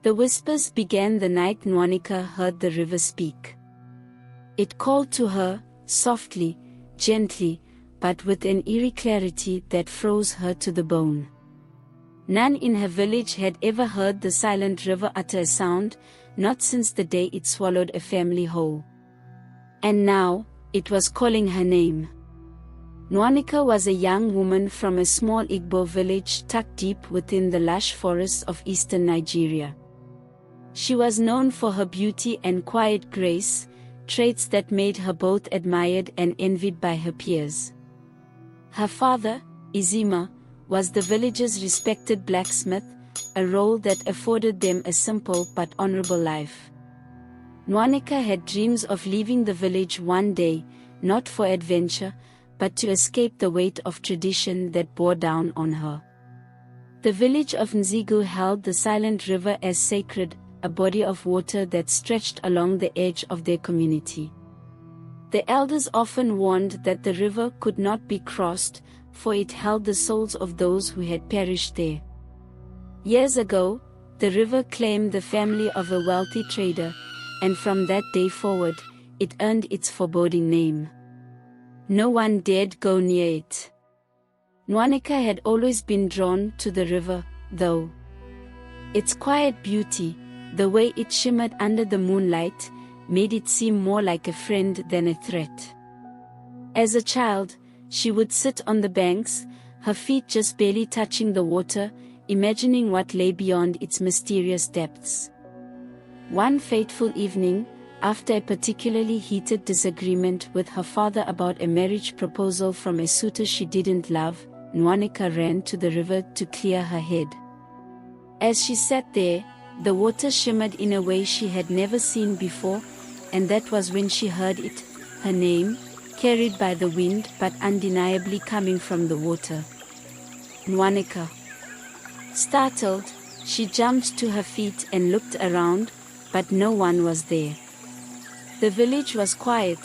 The whispers began the night Nwanneka heard the river speak. It called to her, softly, gently, but with an eerie clarity that froze her to the bone. None in her village had ever heard the silent river utter a sound, not since the day it swallowed a family whole. And now, it was calling her name. Nwanneka was a young woman from a small Igbo village tucked deep within the lush forests of eastern Nigeria. She was known for her beauty and quiet grace, traits that made her both admired and envied by her peers. Her father, Izima, was the village's respected blacksmith, a role that afforded them a simple but honorable life. Nwanneka had dreams of leaving the village one day, not for adventure, but to escape the weight of tradition that bore down on her. The village of Nzigu held the silent river as sacred, a body of water that stretched along the edge of their community. The elders often warned that the river could not be crossed, for it held the souls of those who had perished there. Years ago, the river claimed the family of a wealthy trader, and from that day forward, it earned its foreboding name. No one dared go near it. Nwanneka had always been drawn to the river, though. Its quiet beauty, the way it shimmered under the moonlight, made it seem more like a friend than a threat. As a child, she would sit on the banks, her feet just barely touching the water, imagining what lay beyond its mysterious depths. One fateful evening, after a particularly heated disagreement with her father about a marriage proposal from a suitor she didn't love, Nwanneka ran to the river to clear her head. As she sat there, the water shimmered in a way she had never seen before, and that was when she heard it, her name, carried by the wind but undeniably coming from the water. Nwanneka. Startled, she jumped to her feet and looked around, but no one was there. The village was quiet,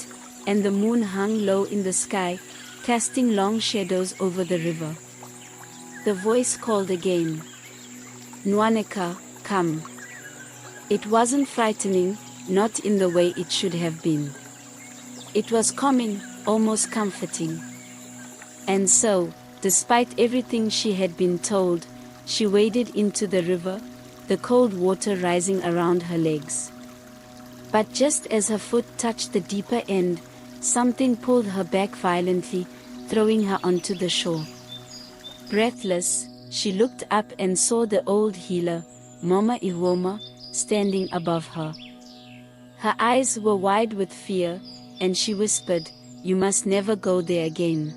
and the moon hung low in the sky, casting long shadows over the river. The voice called again. Nwanneka, come. It wasn't frightening, not in the way it should have been. It was calming, almost comforting. And so, despite everything she had been told, she waded into the river, the cold water rising around her legs. But just as her foot touched the deeper end, something pulled her back violently, throwing her onto the shore. Breathless, she looked up and saw the old healer, Mama Iwoma, standing above her. Her eyes were wide with fear, and she whispered, "You must never go there again."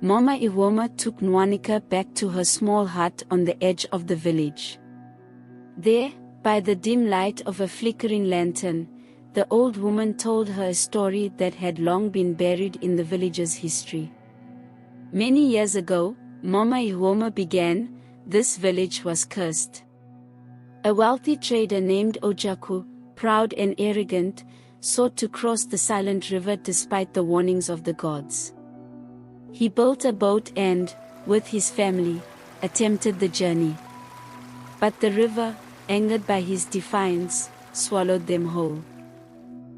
Mama Iwoma took Nwanneka back to her small hut on the edge of the village. There, by the dim light of a flickering lantern, the old woman told her a story that had long been buried in the village's history. Many years ago, Mama Iwoma began, this village was cursed. A wealthy trader named Ojaku, proud and arrogant, sought to cross the silent river despite the warnings of the gods. He built a boat and, with his family, attempted the journey. But the river, angered by his defiance, swallowed them whole.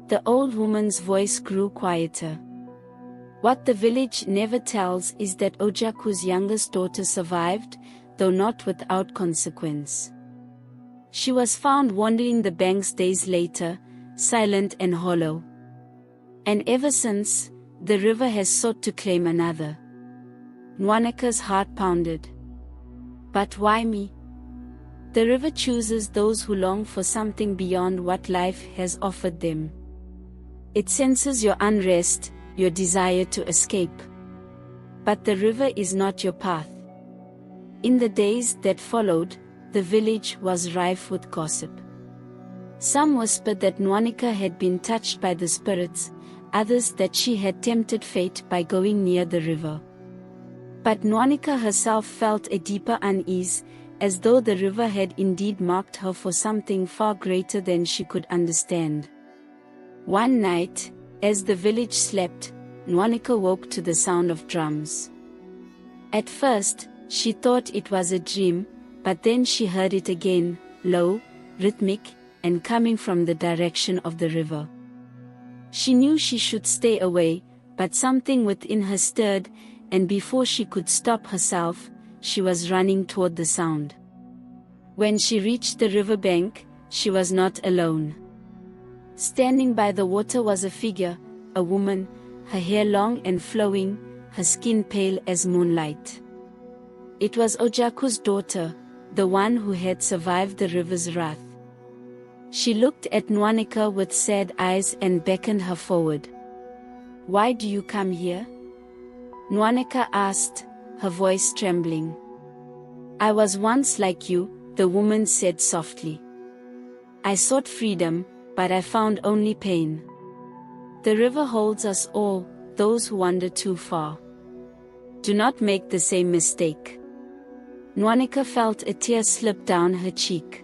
The old woman's voice grew quieter. What the village never tells is that Ojaku's youngest daughter survived, though not without consequence. She was found wandering the banks days later, silent and hollow. And ever since, the river has sought to claim another. Nwanneka's heart pounded. But why me? The river chooses those who long for something beyond what life has offered them. It senses your unrest, your desire to escape. But the river is not your path. In the days that followed, the village was rife with gossip. Some whispered that Nwanneka had been touched by the spirits, others that she had tempted fate by going near the river. But Nwanneka herself felt a deeper unease, as though the river had indeed marked her for something far greater than she could understand. One night, as the village slept, Nwanneka woke to the sound of drums. At first, she thought it was a dream, but then she heard it again, low, rhythmic, and coming from the direction of the river. She knew she should stay away, but something within her stirred, and before she could stop herself, she was running toward the sound. When she reached the riverbank, she was not alone. Standing by the water was a figure, a woman, her hair long and flowing, her skin pale as moonlight. It was Ojaku's daughter, the one who had survived the river's wrath. She looked at Nwanneka with sad eyes and beckoned her forward. "Why do you come here?" Nwanneka asked, her voice trembling. "I was once like you," the woman said softly. "I sought freedom, but I found only pain. The river holds us all, those who wander too far. Do not make the same mistake." Nwanneka felt a tear slip down her cheek.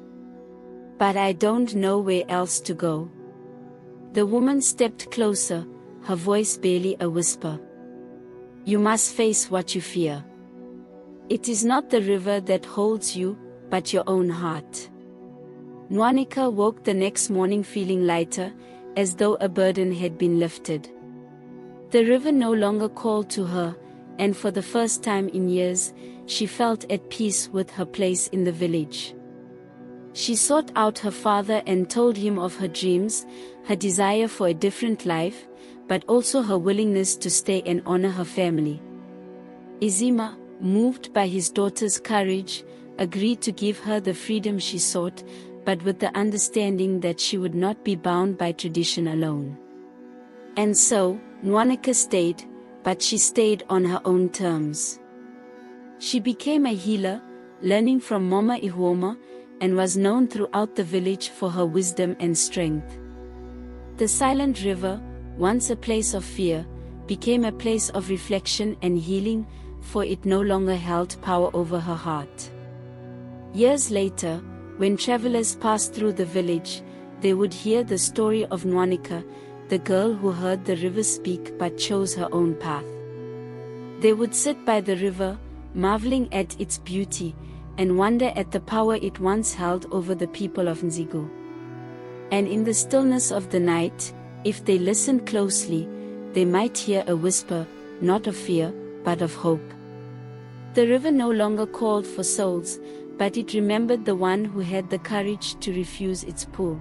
"But I don't know where else to go." The woman stepped closer, her voice barely a whisper. "You must face what you fear. It is not the river that holds you, but your own heart." Nwanneka woke the next morning feeling lighter, as though a burden had been lifted. The river no longer called to her, and for the first time in years, she felt at peace with her place in the village. She sought out her father and told him of her dreams, her desire for a different life, but also her willingness to stay and honor her family. Izima, moved by his daughter's courage, agreed to give her the freedom she sought, but with the understanding that she would not be bound by tradition alone. And so, Nwanneka stayed, but she stayed on her own terms. She became a healer, learning from Mama Ihoma, and was known throughout the village for her wisdom and strength. The silent river, once a place of fear, became a place of reflection and healing, for it no longer held power over her heart. Years later, when travelers passed through the village, they would hear the story of Nwanneka, the girl who heard the river speak but chose her own path. They would sit by the river, marveling at its beauty, and wonder at the power it once held over the people of Nzigu. And in the stillness of the night, if they listened closely, they might hear a whisper, not of fear, but of hope. The river no longer called for souls, but it remembered the one who had the courage to refuse its pull.